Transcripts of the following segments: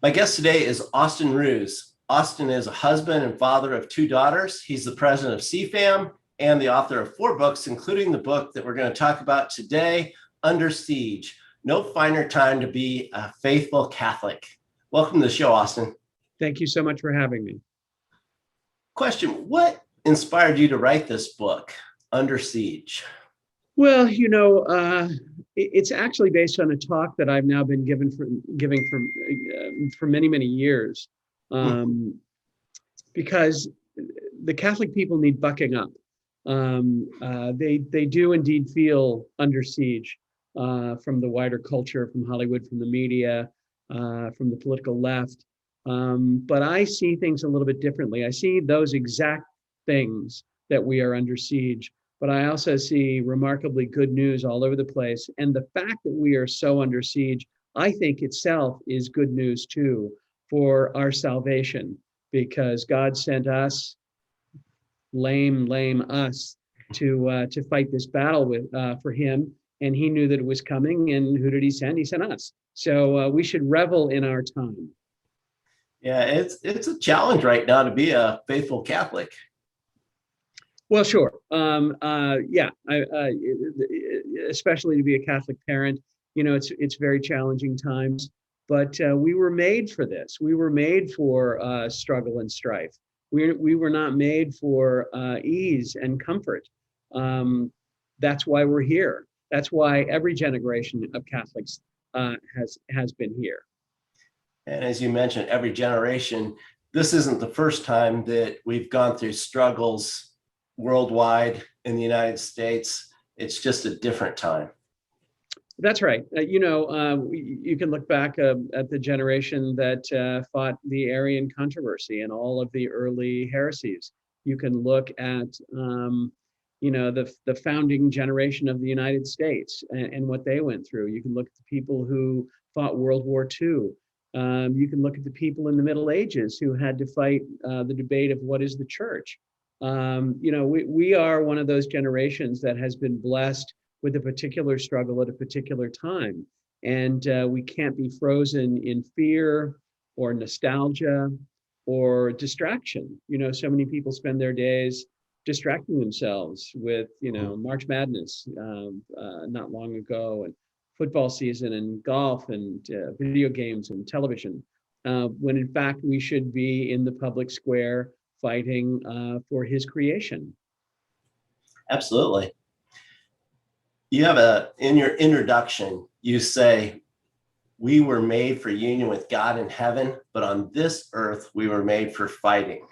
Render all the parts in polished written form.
My guest today is Austin Ruse. Austin is a husband and father of two daughters. He's the president of CFAM and the author of 4 books, including the book that we're going to talk about today, Under Siege. No finer time to be a faithful Catholic. Welcome to the show, Austin. Thank you so much for having me. Question, what inspired you to write this book, Under Siege? Well, it's actually based on a talk that I've now been giving for many, many years, because the Catholic people need bucking up. They do indeed feel under siege from the wider culture, from Hollywood, from the media, from the political left. But I see things a little bit differently. I see those exact things that we are under siege. But I also see remarkably good news all over the place. And the fact that we are so under siege, I think itself is good news too for our salvation, because God sent us, lame us, to fight this battle for Him. And He knew that it was coming. And who did He send? He sent us. So we should revel in our time. Yeah, it's a challenge right now to be a faithful Catholic. Well, sure. Especially to be a Catholic parent, it's very challenging times. But we were made for this. We were made for struggle and strife. We were not made for ease and comfort. That's why we're here. That's why every generation of Catholics has been here. And as you mentioned, every generation. This isn't the first time that we've gone through struggles worldwide in the United States. It's just a different time. That's right. You can look back at the generation that fought the Arian controversy and all of the early heresies. You can look at the founding generation of the United States and what they went through. You can look at the people who fought World War II. You can look at the people in the Middle Ages who had to fight the debate of what is the church. We are one of those generations that has been blessed with a particular struggle at a particular time. And we can't be frozen in fear or nostalgia or distraction. So many people spend their days distracting themselves with, March Madness not long ago, and football season and golf and video games and television, when in fact we should be in the public square fighting for His creation. Absolutely. You have in your introduction, you say, we were made for union with God in heaven, but on this earth, we were made for fighting.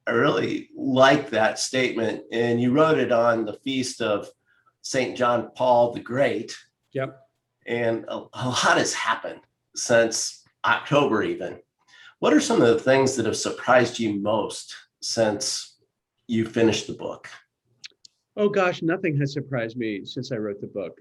I really like that statement. And you wrote it on the feast of St. John Paul the Great. Yep. And a lot has happened since October even. What are some of the things that have surprised you most since you finished the book? Oh gosh, nothing has surprised me since I wrote the book.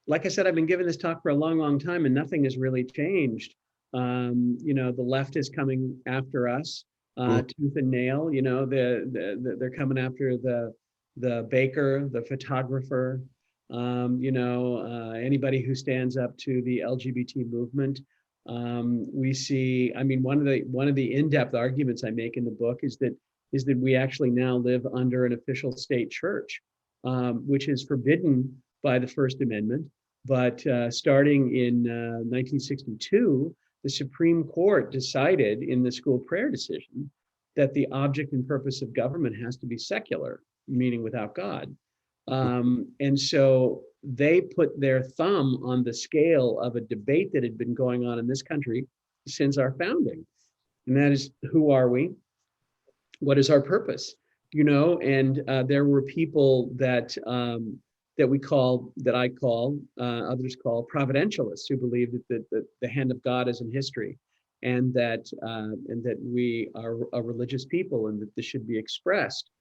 Like I said, I've been giving this talk for a long, long time, and nothing has really changed. The left is coming after us, tooth and nail. They're coming after the baker, the photographer, anybody who stands up to the LGBT movement. We see, one of the in-depth arguments I make in the book is that we actually now live under an official state church, which is forbidden by the First Amendment. But starting in 1962, the Supreme Court decided in the school prayer decision that the object and purpose of government has to be secular, meaning without God. And so they put their thumb on the scale of a debate that had been going on in this country since our founding. And that is, who are we? What is our purpose? And there were people that I call, others call providentialists, who believe that the hand of God is in history, and that we are a religious people, and that this should be expressed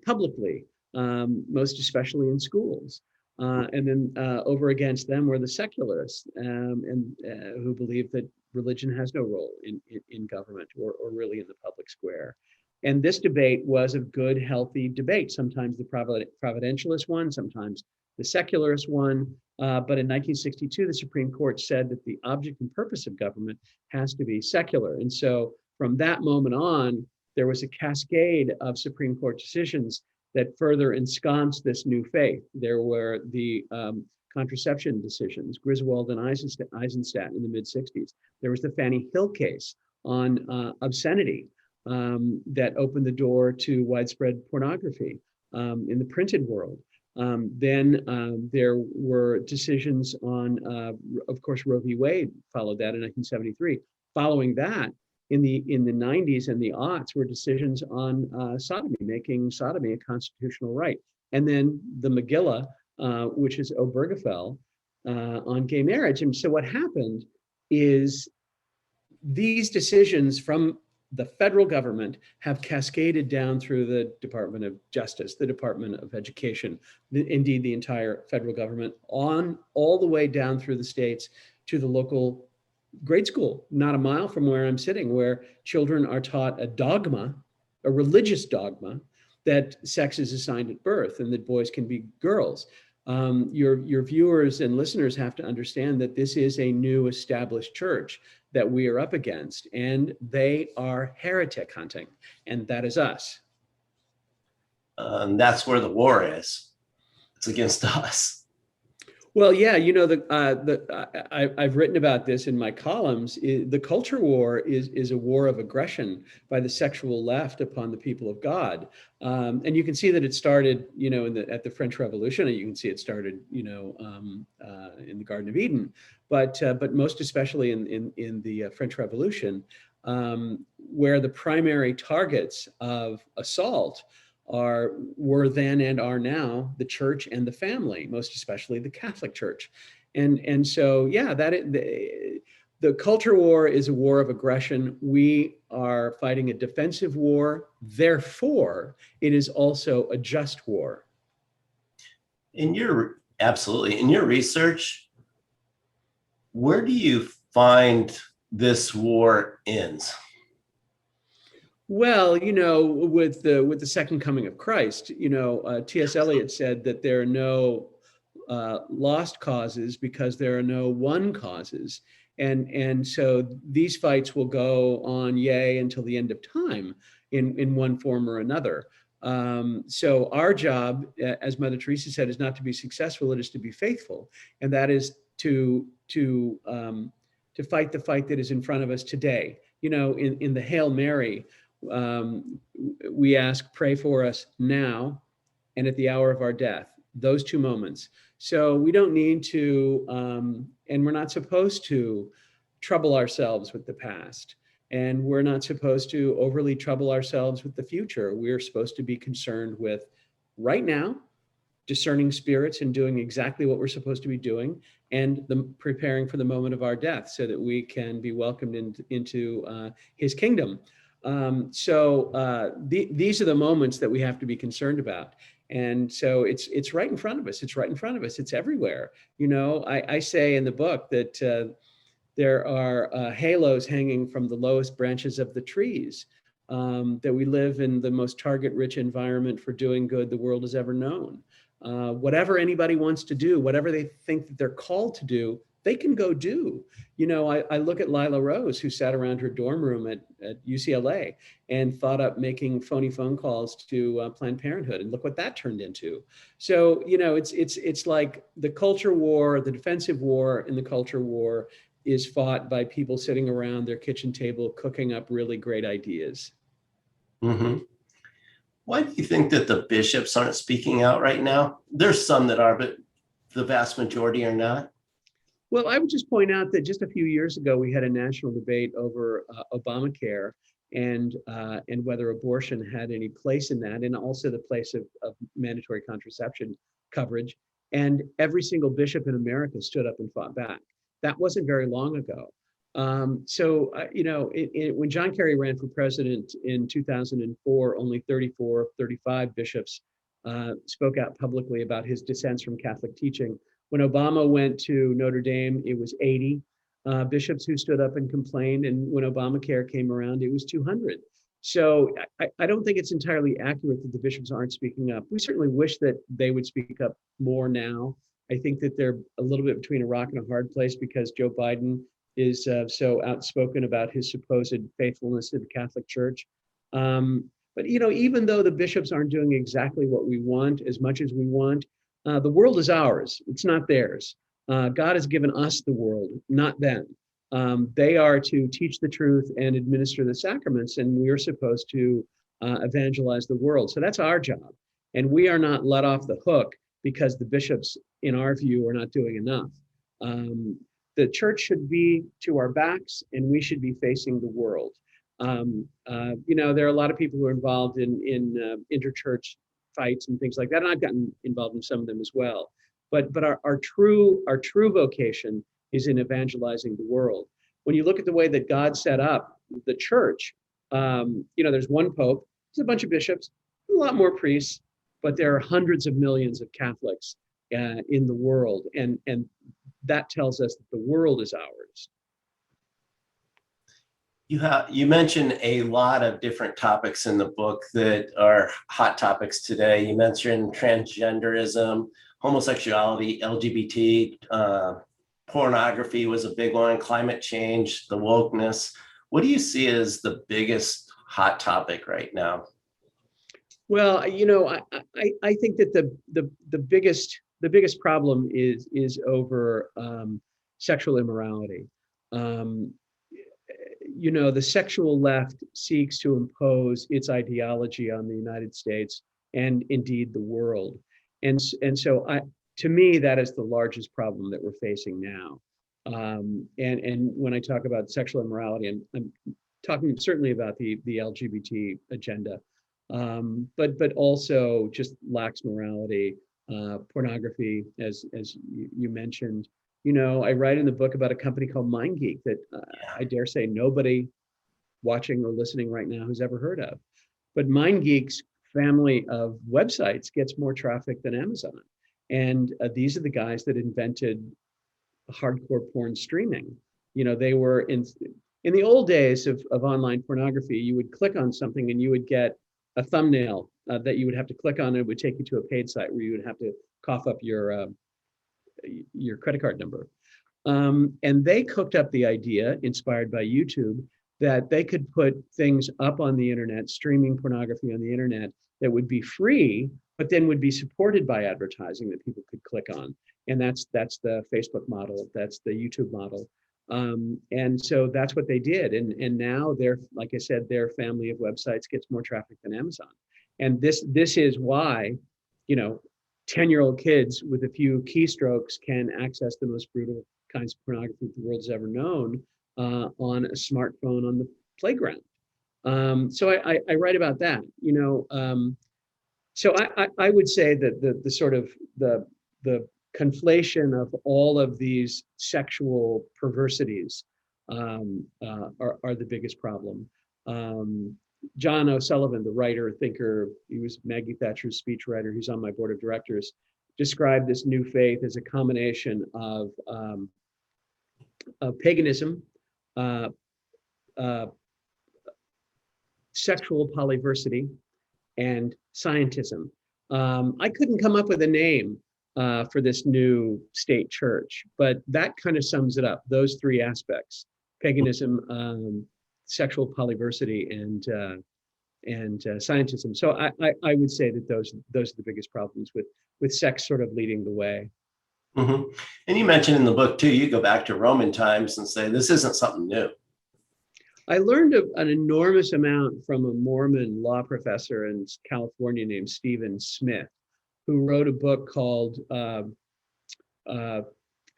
publicly, most especially in schools. And then over against them were the secularists, who believe that religion has no role in government or really in the public square. And this debate was a good, healthy debate. Sometimes the providentialist won, sometimes the secularist one. But in 1962, the Supreme Court said that the object and purpose of government has to be secular. And so from that moment on, there was a cascade of Supreme Court decisions that further ensconced this new faith. There were the contraception decisions, Griswold and Eisenstadt in the mid 60s. There was the Fannie Hill case on obscenity that opened the door to widespread pornography in the printed world. Then there were decisions on, of course, Roe v. Wade followed that in 1973. Following that, in the 90s and the aughts were decisions on sodomy, making sodomy a constitutional right. And then the Megillah, which is Obergefell, on gay marriage. And so what happened is these decisions from the federal government have cascaded down through the Department of Justice, the Department of Education, indeed the entire federal government, on all the way down through the states to the local grade school, not a mile from where I'm sitting, where children are taught a dogma, a religious dogma, that sex is assigned at birth and that boys can be girls. Your viewers and listeners have to understand that this is a new established church that we are up against, and they are heretic hunting, and that is us. That's where the war is. It's against us. Well, yeah, you know, I've written about this in my columns. The culture war is a war of aggression by the sexual left upon the people of God, and you can see that it started, you know, at the French Revolution, and you can see it started, you know, in the Garden of Eden, but most especially in the French Revolution, where the primary targets of assault were then and are now the church and the family, most especially the Catholic Church. And so, yeah, the culture war is a war of aggression. We are fighting a defensive war. Therefore, it is also a just war. Absolutely. In your research, where do you find this war ends? Well, you know, with the second coming of Christ, you know, T.S. Eliot said that there are no lost causes because there are no won causes, and so these fights will go on, yea, until the end of time, in one form or another. So our job, as Mother Teresa said, is not to be successful; it is to be faithful, and that is to fight the fight that is in front of us today. You know, in the Hail Mary, we ask, pray for us now and at the hour of our death, those two moments. So we don't need to, and we're not supposed to trouble ourselves with the past. And we're not supposed to overly trouble ourselves with the future. We're supposed to be concerned with right now, discerning spirits and doing exactly what we're supposed to be doing, and preparing for the moment of our death so that we can be welcomed into his kingdom. These are the moments that we have to be concerned about. And so it's right in front of us. It's right in front of us. It's everywhere. You know, I say in the book that there are halos hanging from the lowest branches of the trees, that we live in the most target-rich environment for doing good the world has ever known. Whatever anybody wants to do, whatever they think that they're called to do, they can go do. You know, I look at Lila Rose, who sat around her dorm room at UCLA and thought up making phony phone calls to Planned Parenthood, and look what that turned into. So, you know, it's like the culture war, the defensive war in the culture war is fought by people sitting around their kitchen table cooking up really great ideas. Mm-hmm. Why do you think that the bishops aren't speaking out right now? There's some that are, but the vast majority are not. Well, I would just point out that just a few years ago, we had a national debate over Obamacare and whether abortion had any place in that, and also the place of mandatory contraception coverage. And every single bishop in America stood up and fought back. That wasn't very long ago. You know, when John Kerry ran for president in 2004, only 34, 35 bishops spoke out publicly about his dissents from Catholic teaching. When Obama went to Notre Dame, it was 80 bishops who stood up and complained. And when Obamacare came around, it was 200. So I don't think it's entirely accurate that the bishops aren't speaking up. We certainly wish that they would speak up more now. I think that they're a little bit between a rock and a hard place because Joe Biden is so outspoken about his supposed faithfulness to the Catholic Church. But even though the bishops aren't doing exactly what we want as much as we want, the world is ours. It's not theirs. God has given us the world, not them. They are to teach the truth and administer the sacraments, and we are supposed to evangelize the world. So that's our job. And we are not let off the hook because the bishops, in our view, are not doing enough. The church should be to our backs, and we should be facing the world. There are a lot of people who are involved in interchurch fights and things like that, and I've gotten involved in some of them as well. But our true vocation is in evangelizing the world. When you look at the way that God set up the church, there's one pope, there's a bunch of bishops, a lot more priests, but there are hundreds of millions of Catholics in the world, and that tells us that the world is ours. You mentioned a lot of different topics in the book that are hot topics today. You mentioned transgenderism, homosexuality, LGBT, pornography was a big one, climate change, the wokeness. What do you see as the biggest hot topic right now? Well, I think that the biggest problem is over sexual immorality. The sexual left seeks to impose its ideology on the United States and indeed the world. And so to me, that is the largest problem that we're facing now. And when I talk about sexual immorality, I'm talking certainly about the LGBT agenda, but also just lax morality, pornography, as you mentioned. I write in the book about a company called MindGeek that I dare say nobody watching or listening right now has ever heard of. But MindGeek's family of websites gets more traffic than Amazon. And these are the guys that invented hardcore porn streaming. They were in the old days of online pornography, you would click on something and you would get a thumbnail that you would have to click on, and it would take you to a paid site where you would have to cough up your credit card number. And they cooked up the idea, inspired by YouTube, that they could put things up on the internet, streaming pornography on the internet, that would be free, but then would be supported by advertising that people could click on. And that's the Facebook model, that's the YouTube model. And so that's what they did. And now like I said, their family of websites gets more traffic than Amazon. And this is why, 10-year-old kids with a few keystrokes can access the most brutal kinds of pornography the world's ever known on a smartphone on the playground. So I write about that. So I would say that the sort of the conflation of all of these sexual perversities are the biggest problem. John O'Sullivan, the writer, thinker, he was Maggie Thatcher's speechwriter, he's on my board of directors, described this new faith as a combination of paganism, sexual polyversity, and scientism. I couldn't come up with a name for this new state church, but that kind of sums it up, those three aspects: paganism, sexual polyversity, and scientism. So I would say that those are the biggest problems with sex sort of leading the way. Mm-hmm. And you mentioned in the book too, you go back to Roman times and say this isn't something new. I learned an enormous amount from a Mormon law professor in California named Stephen Smith, who wrote a book called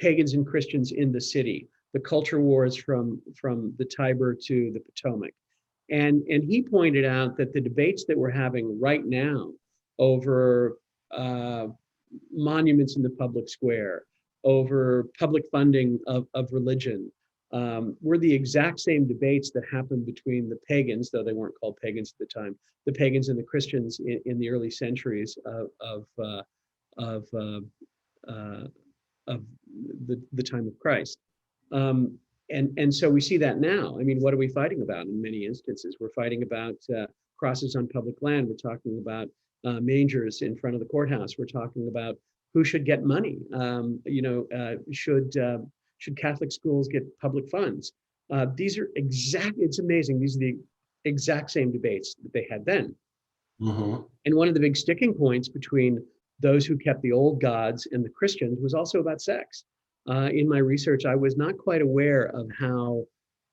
Pagans and Christians in the City: The Culture Wars from the Tiber to the Potomac. And he pointed out that the debates that we're having right now over monuments in the public square, over public funding of religion, were the exact same debates that happened between the pagans, though they weren't called pagans at the time, the pagans and the Christians in the early centuries of the time of Christ. and so we see that now. I mean, what are we fighting about in many instances? We're fighting about crosses on public land. We're talking about mangers in front of the courthouse. We're talking about who should get money. Should Catholic schools get public funds? These are it's amazing. These are the exact same debates that they had then. Hmm. And one of the big sticking points between those who kept the old gods and the Christians was also about sex. In my research, I was not quite aware of how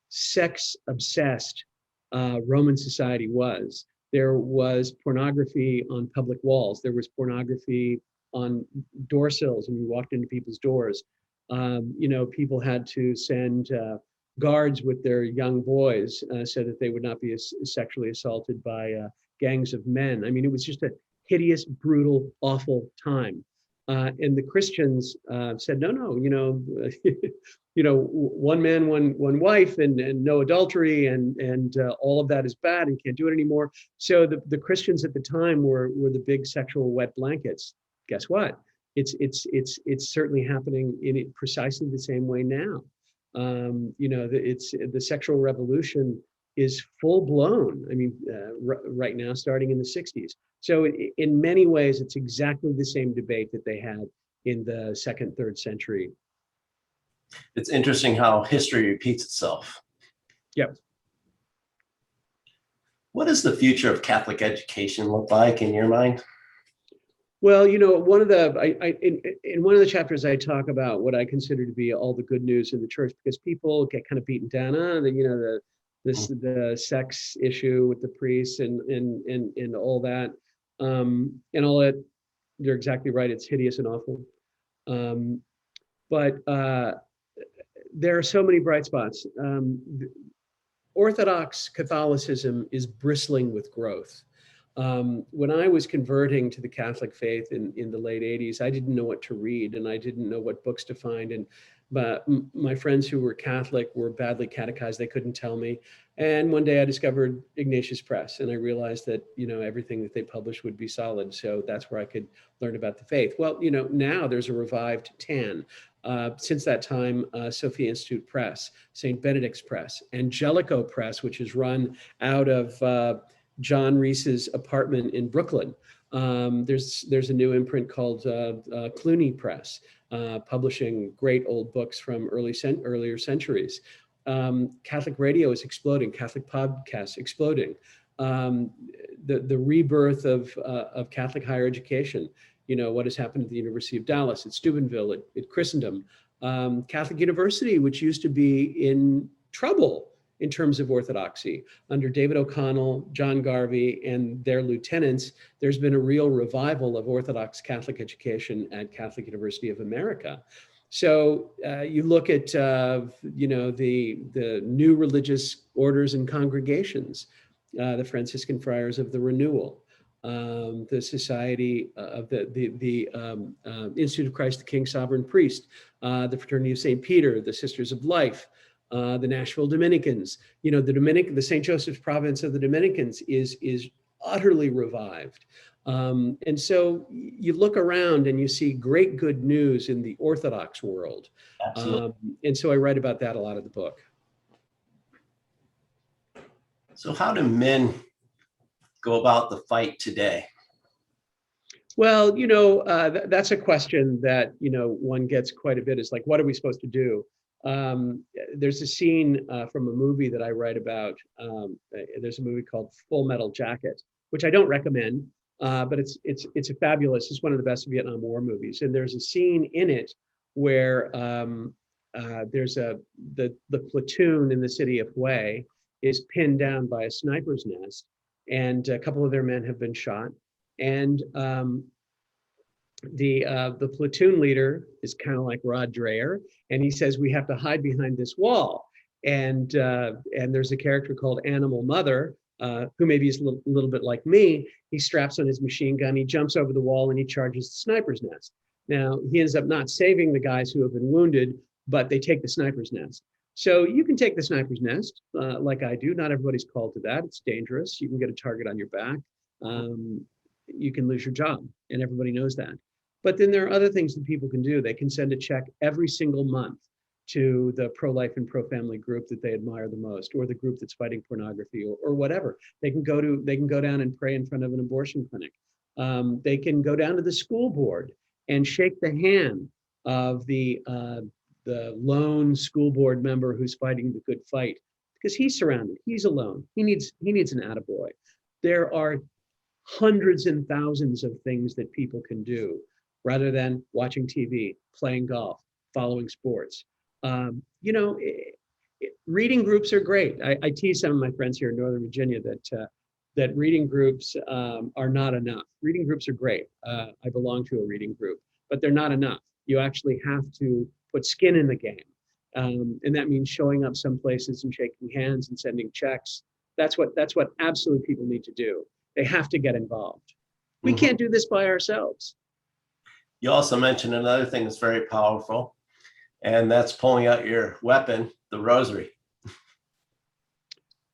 sex obsessed Roman society was. There was pornography on public walls. There was pornography on door sills when you walked into people's doors. People had to send guards with their young boys so that they would not be sexually assaulted by gangs of men. I mean, it was just a hideous, brutal, awful time. And the Christians said, no, one man, one wife, and no adultery, and all of that is bad, and can't do it anymore. So the Christians at the time were the big sexual wet blankets. Guess what? It's certainly happening in it precisely the same way now. It's the sexual revolution is full blown. I mean, right now, starting in the 60s. So in many ways, it's exactly the same debate that they had in the second, third century. It's interesting how history repeats itself. Yep. What does the future of Catholic education look like in your mind? Well, one of in one of the chapters, I talk about what I consider to be all the good news in the church, because people get kind of beaten down on the sex issue with the priests and all that, and all that. You're exactly right. It's hideous and awful. But there are so many bright spots. Orthodox Catholicism is bristling with growth. When I was converting to the Catholic faith in the late 80s, I didn't know what to read, and I didn't know what books to find. But my friends who were Catholic were badly catechized. They couldn't tell me. And one day I discovered Ignatius Press, and I realized that, everything that they published would be solid. So that's where I could learn about the faith. Well, now there's a revived TAN. Since that time, Sophia Institute Press, St. Benedict's Press, Angelico Press, which is run out of John Reese's apartment in Brooklyn. There's a new imprint called Clooney Press, publishing great old books from earlier centuries. Catholic radio is exploding. Catholic podcasts exploding. The rebirth of Catholic higher education. What has happened at the University of Dallas, at Steubenville, at Christendom. Catholic University, which used to be in trouble in terms of orthodoxy. Under David O'Connell, John Garvey, and their lieutenants, there's been a real revival of Orthodox Catholic education at Catholic University of America. So you look at the new religious orders and congregations, the Franciscan Friars of the Renewal, the Society of the Institute of Christ the King Sovereign Priest, the Fraternity of St. Peter, the Sisters of Life, the Nashville Dominicans. The St. Joseph's Province of the Dominicans is utterly revived. And so you look around and you see great good news in the Orthodox world. Absolutely. And so I write about that a lot of the book. So how do men go about the fight today? Well, that's a question that, one gets quite a bit. Is like, what are we supposed to do? There's a scene from a movie that I write about. There's a movie called Full Metal Jacket, which I don't recommend, but it's a fabulous. It's one of the best Vietnam War movies, and there's a scene in it where there's the platoon in the city of Hue is pinned down by a sniper's nest, and a couple of their men have been shot, and the platoon leader is kind of like Rod Dreher, and he says we have to hide behind this wall. And there's a character called Animal Mother, who maybe is a little bit like me. He straps on his machine gun, he jumps over the wall, and he charges the sniper's nest. Now he ends up not saving the guys who have been wounded, but they take the sniper's nest. So you can take the sniper's nest, like I do. Not everybody's called to that. It's dangerous. You can get a target on your back. You can lose your job, and everybody knows that. But then there are other things that people can do. They can send a check every single month to the pro-life and pro-family group that they admire the most, or the group that's fighting pornography, or whatever. They can go down and pray in front of an abortion clinic. They can go down to the school board and shake the hand of the lone school board member who's fighting the good fight, because he's surrounded, he's alone. He needs an attaboy. There are hundreds and thousands of things that people can do rather than watching TV, playing golf, following sports. Reading groups are great. I tease some of my friends here in Northern Virginia that reading groups are not enough. Reading groups are great. I belong to a reading group, but they're not enough. You actually have to put skin in the game. And that means showing up some places and shaking hands and sending checks. That's what absolute people need to do. They have to get involved. We can't do this by ourselves. You also mentioned another thing that's very powerful, and that's pulling out your weapon, the rosary.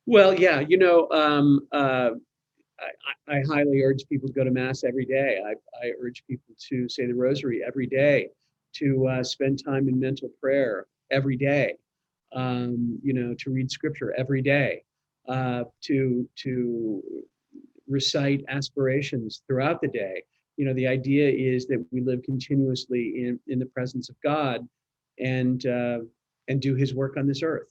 Well, yeah, I highly urge people to go to Mass every day. I urge people to say the rosary every day, to spend time in mental prayer every day, to read scripture every day, to recite aspirations throughout the day. The idea is that we live continuously in the presence of God and do his work on this earth.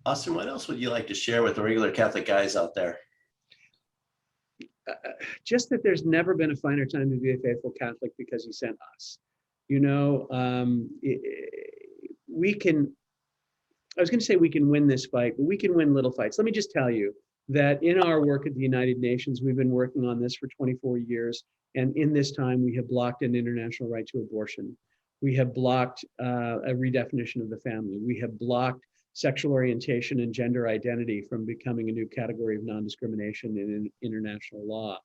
Austin, what else would you like to share with the regular Catholic guys out there? Just that there's never been a finer time to be a faithful Catholic because he sent us. We can, I was going to say we can win this fight, but we can win little fights. Let me just tell you that in our work at the United Nations, we've been working on this for 24 years. And in this time, we have blocked an international right to abortion. We have blocked a redefinition of the family. We have blocked sexual orientation and gender identity from becoming a new category of non-discrimination in international law.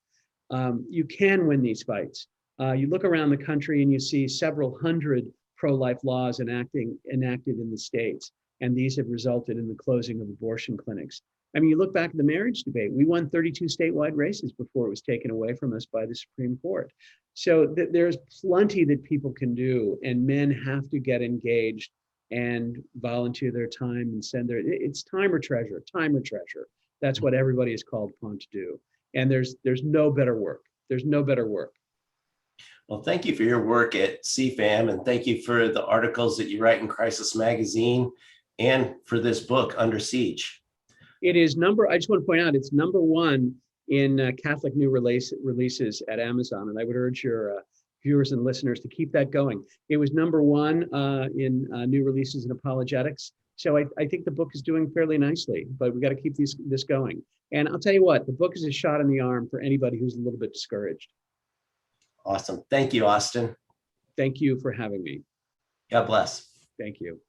You can win these fights. You look around the country and you see several hundred pro-life laws enacted in the states, and these have resulted in the closing of abortion clinics. I mean, you look back at the marriage debate, we won 32 statewide races before it was taken away from us by the Supreme Court. So there's plenty that people can do, and men have to get engaged and volunteer their time and it's time or treasure. That's what everybody is called upon to do. And there's no better work. There's no better work. Well, thank you for your work at CFAM, and thank you for the articles that you write in Crisis Magazine and for this book, Under Siege. It is I just want to point out, it's #1 in Catholic new releases at Amazon. And I would urge your viewers and listeners to keep that going. It was #1 in new releases in apologetics. So I think the book is doing fairly nicely, but we got to keep this going. And I'll tell you what, the book is a shot in the arm for anybody who's a little bit discouraged. Awesome. Thank you, Austin. Thank you for having me. God bless. Thank you.